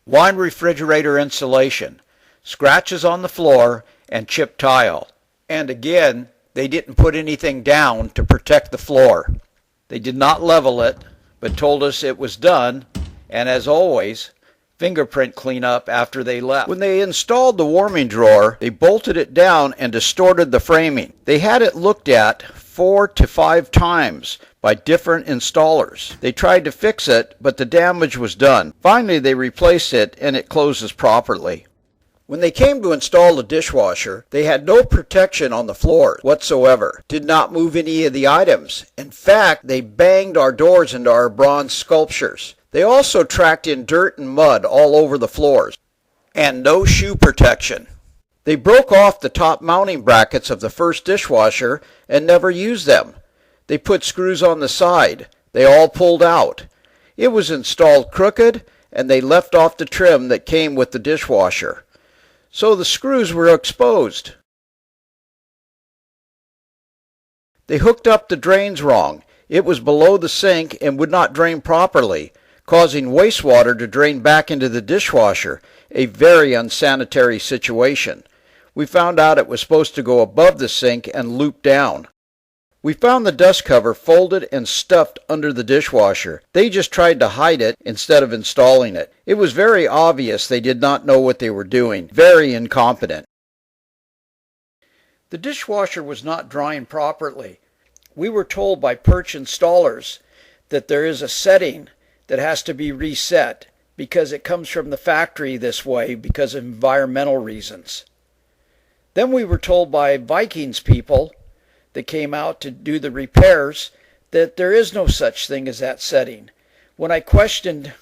wine refrigerator insulation, scratches on the floor, and chipped tile. And again, they didn't put anything down to protect the floor. They did not level it, but told us it was done, and as always, fingerprint cleanup after they left. When they installed the warming drawer, they bolted it down and distorted the framing. They had it looked at 4 to 5 times by different installers. They tried to fix it, but the damage was done. Finally, they replaced it and it closes properly. When they came to install the dishwasher, they had no protection on the floor whatsoever. Did not move any of the items. In fact, they banged our doors into our bronze sculptures. They also tracked in dirt and mud all over the floors. And no shoe protection. They broke off the top mounting brackets of the first dishwasher and never used them. They put screws on the side. They all pulled out. It was installed crooked, and they left off the trim that came with the dishwasher. So the screws were exposed. They hooked up the drains wrong. It was below the sink and would not drain properly, causing wastewater to drain back into the dishwasher, a very unsanitary situation. We found out it was supposed to go above the sink and loop down. We found the dust cover folded and stuffed under the dishwasher. They just tried to hide it instead of installing it. It was very obvious they did not know what they were doing. Very incompetent. The dishwasher was not drying properly. We were told by Pirch installers that there is a setting that has to be reset because it comes from the factory this way because of environmental reasons. Then we were told by Vikings people that came out to do the repairs that there is no such thing as that setting. When I questioned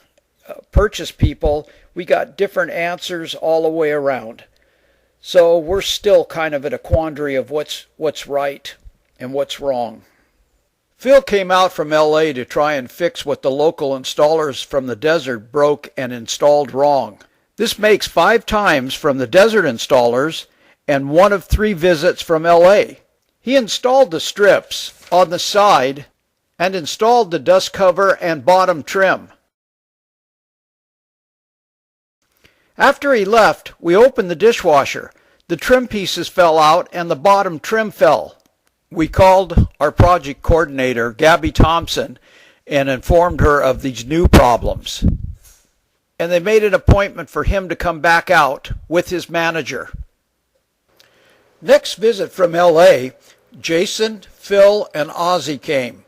purchase people, we got different answers all the way around. So we're still kind of at a quandary of what's right and what's wrong. Phil came out from LA to try and fix what the local installers from the desert broke and installed wrong. This makes 5 times from the desert installers and 1 of 3 visits from LA. He installed the strips on the side and installed the dust cover and bottom trim. After he left, we opened the dishwasher. The trim pieces fell out and the bottom trim fell. We called our project coordinator, Gabby Thompson, and informed her of these new problems. And they made an appointment for him to come back out with his manager. Next visit from LA, Jason, Phil, and Ozzy came.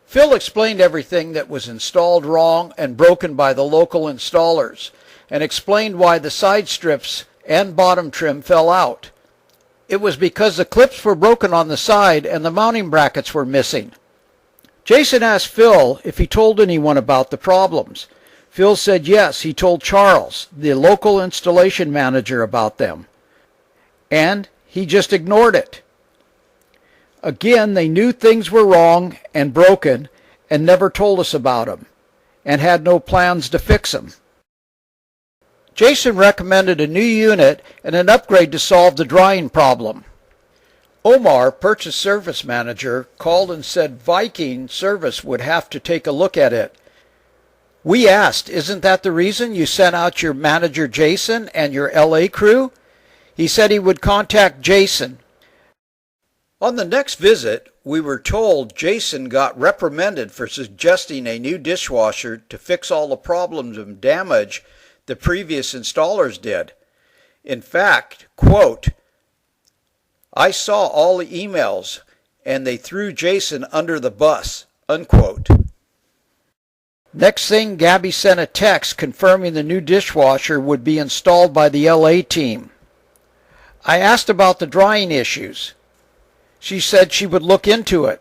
Phil explained everything that was installed wrong and broken by the local installers, and explained why the side strips and bottom trim fell out. It was because the clips were broken on the side and the mounting brackets were missing. Jason asked Phil if he told anyone about the problems. Phil said yes, he told Charles, the local installation manager, about them. And he just ignored it. Again, they knew things were wrong and broken and never told us about them, and had no plans to fix them. Jason recommended a new unit and an upgrade to solve the drying problem. Omar, purchase service manager, called and said Viking service would have to take a look at it. We asked, isn't that the reason you sent out your manager Jason and your LA crew? He said he would contact Jason. On the next visit, we were told Jason got reprimanded for suggesting a new dishwasher to fix all the problems and damage the previous installers did. In fact, quote, I saw all the emails and they threw Jason under the bus, unquote. Next thing, Gabby sent a text confirming the new dishwasher would be installed by the LA team. I asked about the drying issues. She said she would look into it.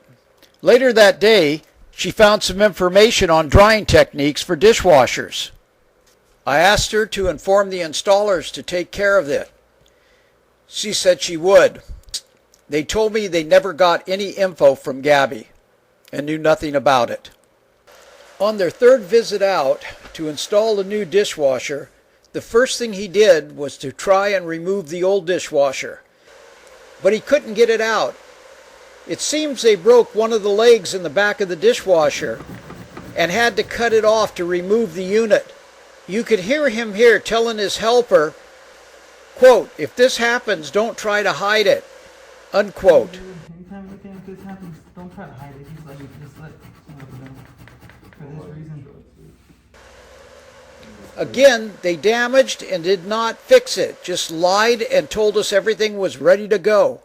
Later that day, she found some information on drying techniques for dishwashers. I asked her to inform the installers to take care of it. She said she would. They told me they never got any info from Gabby and knew nothing about it. On their third visit out to install the new dishwasher, the first thing he did was to try and remove the old dishwasher. But he couldn't get it out. It seems they broke one of the legs in the back of the dishwasher and had to cut it off to remove the unit. You could hear him here telling his helper, quote, "If this happens, don't try to hide it," unquote. Anytime anything like this happens, don't try to hide it. He's like, just let for this reason. Again, they damaged and did not fix it, just lied and told us everything was ready to go.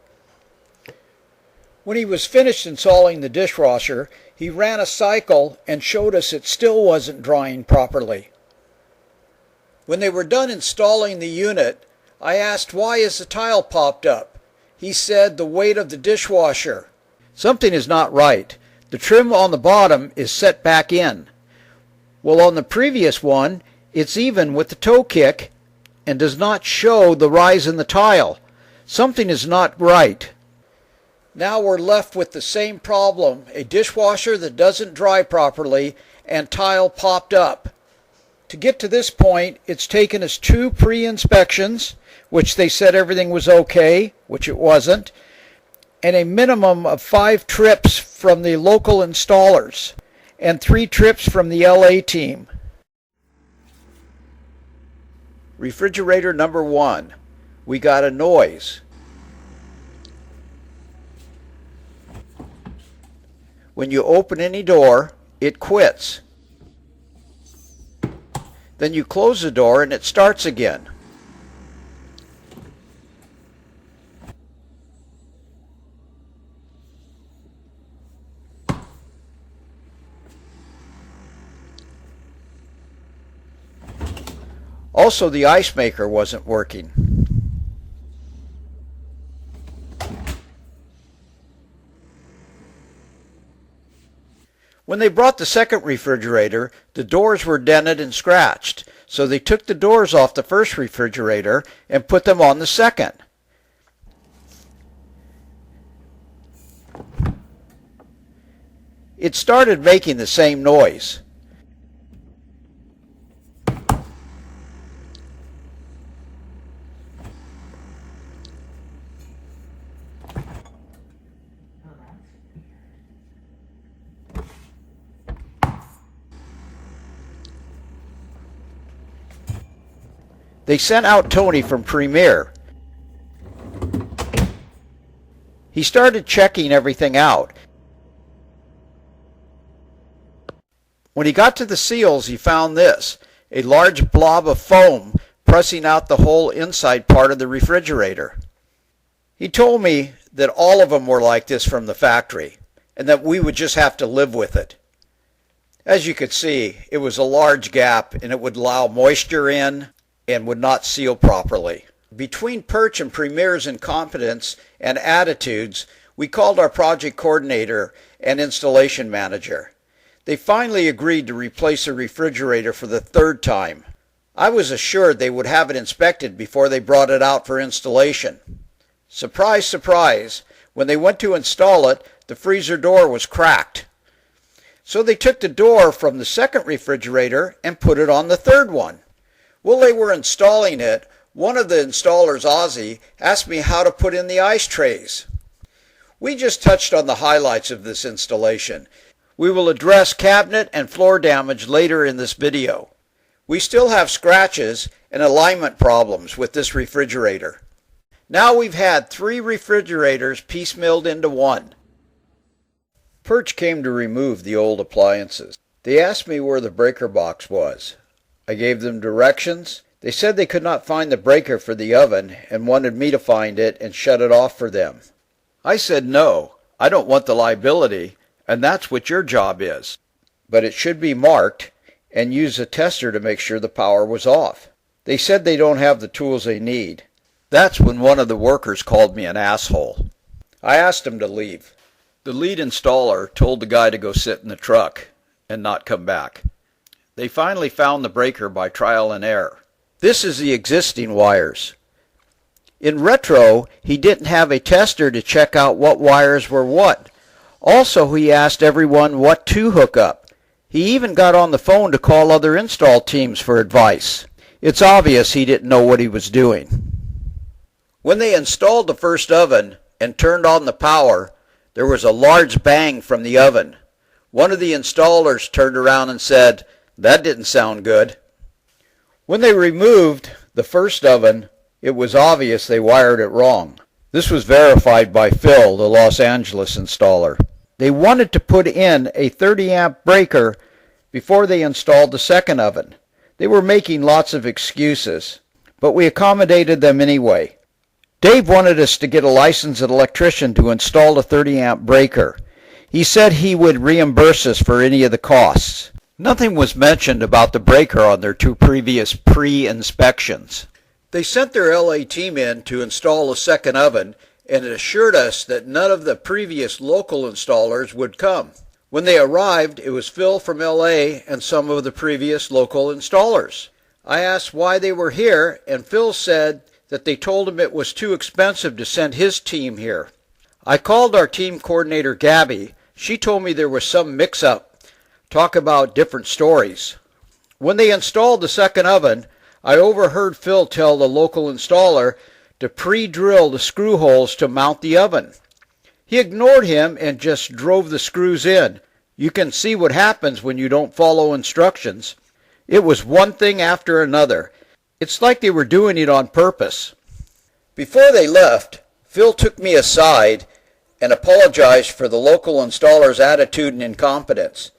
When he was finished installing the dishwasher, he ran a cycle and showed us it still wasn't drying properly. When they were done installing the unit, I asked why has the tile popped up. He said the weight of the dishwasher. Something is not right. The trim on the bottom is set back in. Well, on the previous one, it's even with the toe kick and does not show the rise in the tile. Something is not right. Now we're left with the same problem, a dishwasher that doesn't dry properly and tile popped up. To get to this point, it's taken us 2 pre-inspections, which they said everything was okay, which it wasn't, and a minimum of 5 trips from the local installers and 3 trips from the LA team. Refrigerator number 1. We got a noise. When you open any door, it quits. Then you close the door and it starts again. Also, the ice maker wasn't working. When they brought the second refrigerator, the doors were dented and scratched, so they took the doors off the first refrigerator and put them on the second. It started making the same noise. They sent out Tony from Premier. He started checking everything out. When he got to the seals, he found this, a large blob of foam pressing out the whole inside part of the refrigerator. He told me that all of them were like this from the factory, and that we would just have to live with it. As you could see, it was a large gap, and it would allow moisture in and would not seal properly. Between Pirch and Premier's incompetence and attitudes, we called our project coordinator and installation manager. They finally agreed to replace the refrigerator for the 3rd time. I was assured they would have it inspected before they brought it out for installation. Surprise, surprise, when they went to install it, the freezer door was cracked. So they took the door from the second refrigerator and put it on the 3rd one. While they were installing it, one of the installers, Ozzy, asked me how to put in the ice trays. We just touched on the highlights of this installation. We will address cabinet and floor damage later in this video. We still have scratches and alignment problems with this refrigerator. Now we've had 3 refrigerators piecemealed into one. Pirch came to remove the old appliances. They asked me where the breaker box was. I gave them directions. They said they could not find the breaker for the oven and wanted me to find it and shut it off for them. I said no, I don't want the liability, and that's what your job is. But it should be marked and use a tester to make sure the power was off. They said they don't have the tools they need. That's when one of the workers called me an asshole. I asked him to leave. The lead installer told the guy to go sit in the truck and not come back. They finally found the breaker by trial and error. This is the existing wires. In retro, he didn't have a tester to check out what wires were what. Also, he asked everyone what to hook up. He even got on the phone to call other install teams for advice. It's obvious he didn't know what he was doing. When they installed the first oven and turned on the power, there was a large bang from the oven. One of the installers turned around and said, "That didn't sound good." When they removed the first oven, it was obvious they wired it wrong. This was verified by Phil, the Los Angeles installer. They wanted to put in a 30-amp breaker before they installed the second oven. They were making lots of excuses, but we accommodated them anyway. Dave wanted us to get a licensed electrician to install a 30-amp breaker. He said he would reimburse us for any of the costs. Nothing was mentioned about the breaker on their two previous pre-inspections. They sent their LA team in to install a second oven and assured us that none of the previous local installers would come. When they arrived, it was Phil from LA and some of the previous local installers. I asked why they were here, and Phil said that they told him it was too expensive to send his team here. I called our team coordinator, Gabby. She told me there was some mix-up. Talk about different stories. When they installed the second oven, I overheard Phil tell the local installer to pre-drill the screw holes to mount the oven. He ignored him and just drove the screws in. You can see what happens when you don't follow instructions. It was one thing after another. It's like they were doing it on purpose. Before they left, Phil took me aside and apologized for the local installer's attitude and incompetence.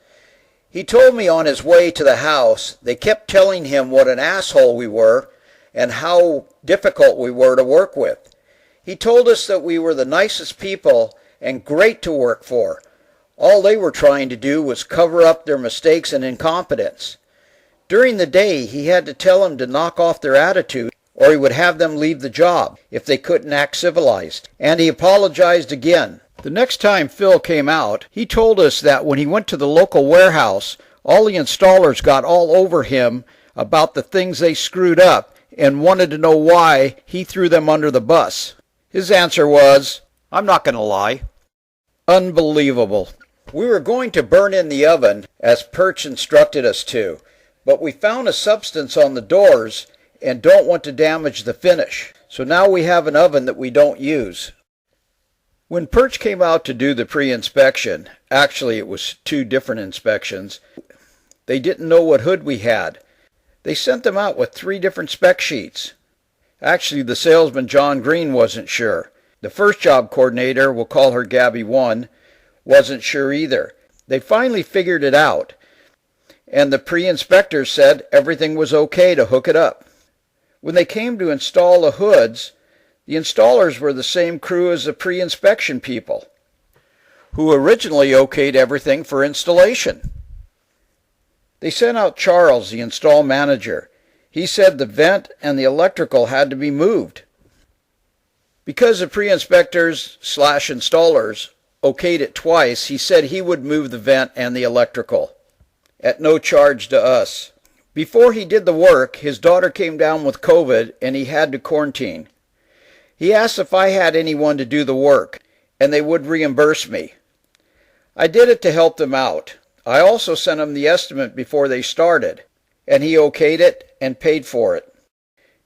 He told me on his way to the house they kept telling him what an asshole we were and how difficult we were to work with. He told us that we were the nicest people and great to work for. All they were trying to do was cover up their mistakes and incompetence. During the day, he had to tell them to knock off their attitude, or he would have them leave the job if they couldn't act civilized. And he apologized again. The next time Phil came out, he told us that when he went to the local warehouse, all the installers got all over him about the things they screwed up and wanted to know why he threw them under the bus. His answer was, "I'm not going to lie." Unbelievable. We were going to burn in the oven, as Pirch instructed us to, but we found a substance on the doors and don't want to damage the finish. So now we have an oven that we don't use. When Pirch came out to do the pre-inspection, actually it was two different inspections, they didn't know what hood we had. They sent them out with 3 different spec sheets. Actually, the salesman, John Green, wasn't sure. The first job coordinator, we'll call her Gabby 1, wasn't sure either. They finally figured it out, and the pre-inspectors said everything was okay to hook it up. When they came to install the hoods, the installers were the same crew as the pre-inspection people, who originally okayed everything for installation. They sent out Charles, the install manager. He said the vent and the electrical had to be moved. Because the pre-inspectors/installers okayed it twice, he said he would move the vent and the electrical, at no charge to us. Before he did the work, his daughter came down with COVID and he had to quarantine. He asked if I had anyone to do the work, and they would reimburse me. I did it to help them out. I also sent him the estimate before they started, and he okayed it and paid for it.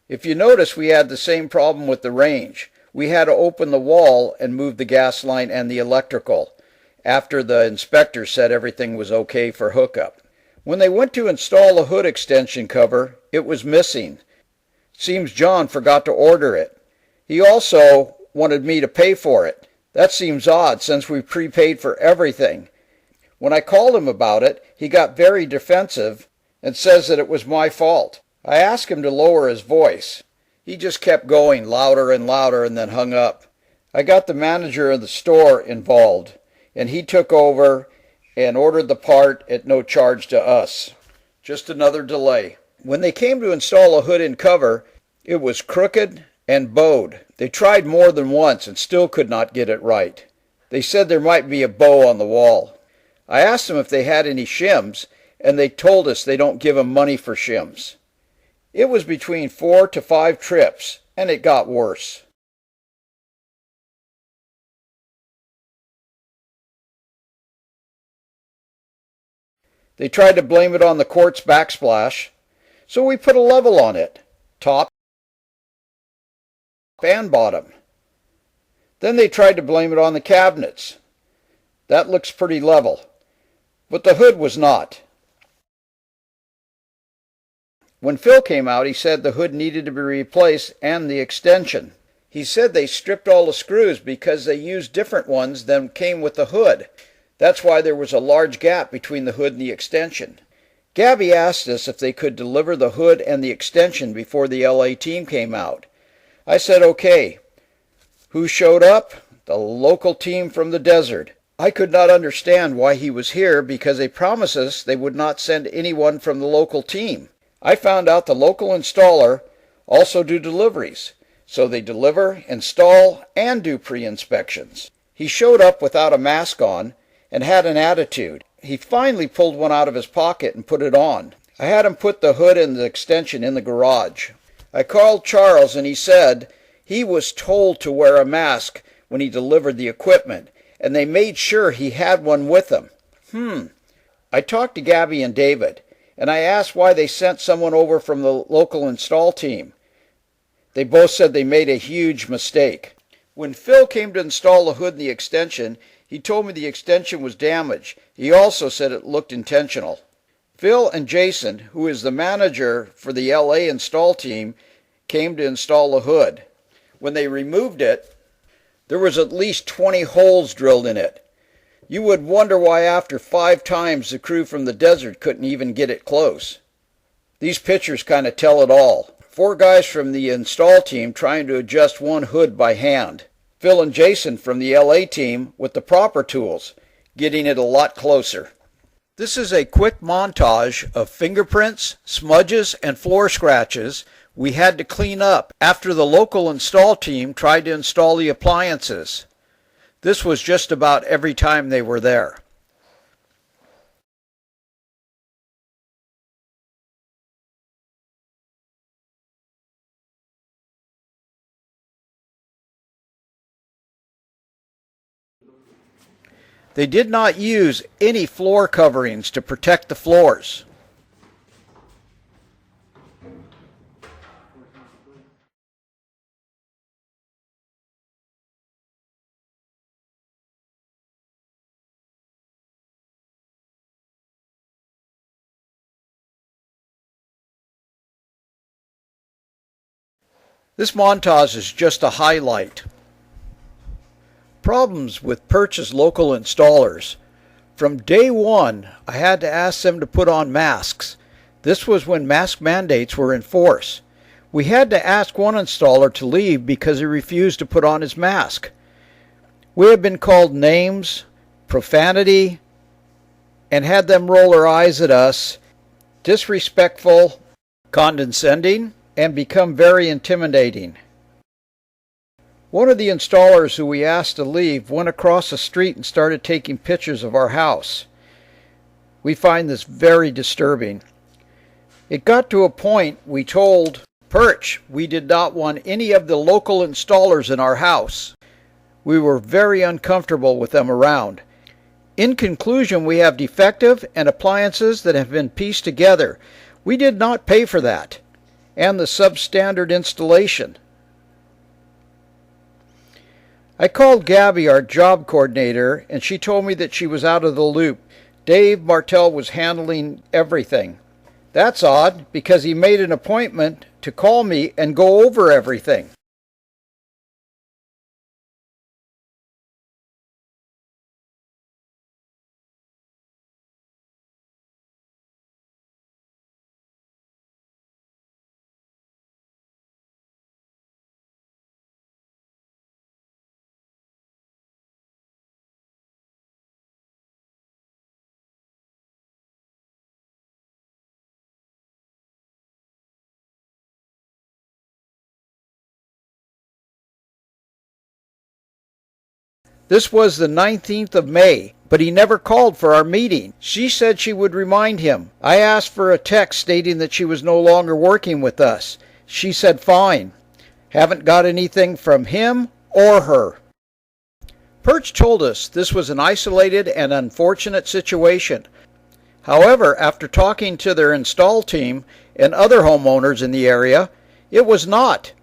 If you notice, we had the same problem with the range. We had to open the wall and move the gas line and the electrical, after the inspector said everything was okay for hookup. When they went to install a hood extension cover, it was missing. Seems John forgot to order it. He also wanted me to pay for it. That seems odd since we prepaid for everything. When I called him about it, he got very defensive and says that it was my fault. I asked him to lower his voice. He just kept going louder and louder and then hung up. I got the manager of the store involved, and he took over and ordered the part at no charge to us. Just another delay. When they came to install a hood and cover, it was crooked and bowed. They tried more than once and still could not get it right. They said there might be a bow on the wall. I asked them if they had any shims, and they told us they don't give them money for shims. It was between 4 to 5 trips, and it got worse. They tried to blame it on the quartz backsplash, so we put a level on it, top and bottom. Then they tried to blame it on the cabinets. That looks pretty level, but the hood was not. When Phil came out, he said the hood needed to be replaced and the extension. He said they stripped all the screws because they used different ones than came with the hood. That's why there was a large gap between the hood and the extension. Gabby asked us if they could deliver the hood and the extension before the LA team came out. I said okay. Who showed up? The local team from the desert. I could not understand why he was here because they promised us they would not send anyone from the local team. I found out the local installer also do deliveries, so they deliver, install, and do pre-inspections. He showed up without a mask on and had an attitude. He finally pulled one out of his pocket and put it on. I had him put the hood and the extension in the garage. I called Charles and he said he was told to wear a mask when he delivered the equipment, and they made sure he had one with him. I talked to Gabby and David, and I asked why they sent someone over from the local install team. They both said they made a huge mistake. When Phil came to install the hood and the extension, he told me the extension was damaged. He also said it looked intentional. Phil and Jason, who is the manager for the LA install team, came to install the hood. When they removed it, there was at least 20 holes drilled in it. You would wonder why after 5 times the crew from the desert couldn't even get it close. These pictures kind of tell it all. 4 guys from the install team trying to adjust one hood by hand. Phil and Jason from the LA team with the proper tools, getting it a lot closer. This is a quick montage of fingerprints, smudges, and floor scratches we had to clean up after the local install team tried to install the appliances. This was just about every time they were there. They did not use any floor coverings to protect the floors. This montage is just a highlight. Problems with Pirch's local installers. From day one, I had to ask them to put on masks. This was when mask mandates were in force. We had to ask one installer to leave because he refused to put on his mask. We have been called names, profanity, and had them roll their eyes at us, disrespectful, condescending, and become very intimidating. One of the installers who we asked to leave went across the street and started taking pictures of our house. We find this very disturbing. It got to a point we told Pirch we did not want any of the local installers in our house. We were very uncomfortable with them around. In conclusion, we have defective and appliances that have been pieced together. We did not pay for that, and the substandard installation. I called Gabby, our job coordinator, and she told me that she was out of the loop. Dave Martell was handling everything. That's odd, because he made an appointment to call me and go over everything. This was the 19th of May, but he never called for our meeting. She said she would remind him. I asked for a text stating that she was no longer working with us. She said fine. Haven't got anything from him or her. Pirch told us this was an isolated and unfortunate situation. However, after talking to their install team and other homeowners in the area, it was not.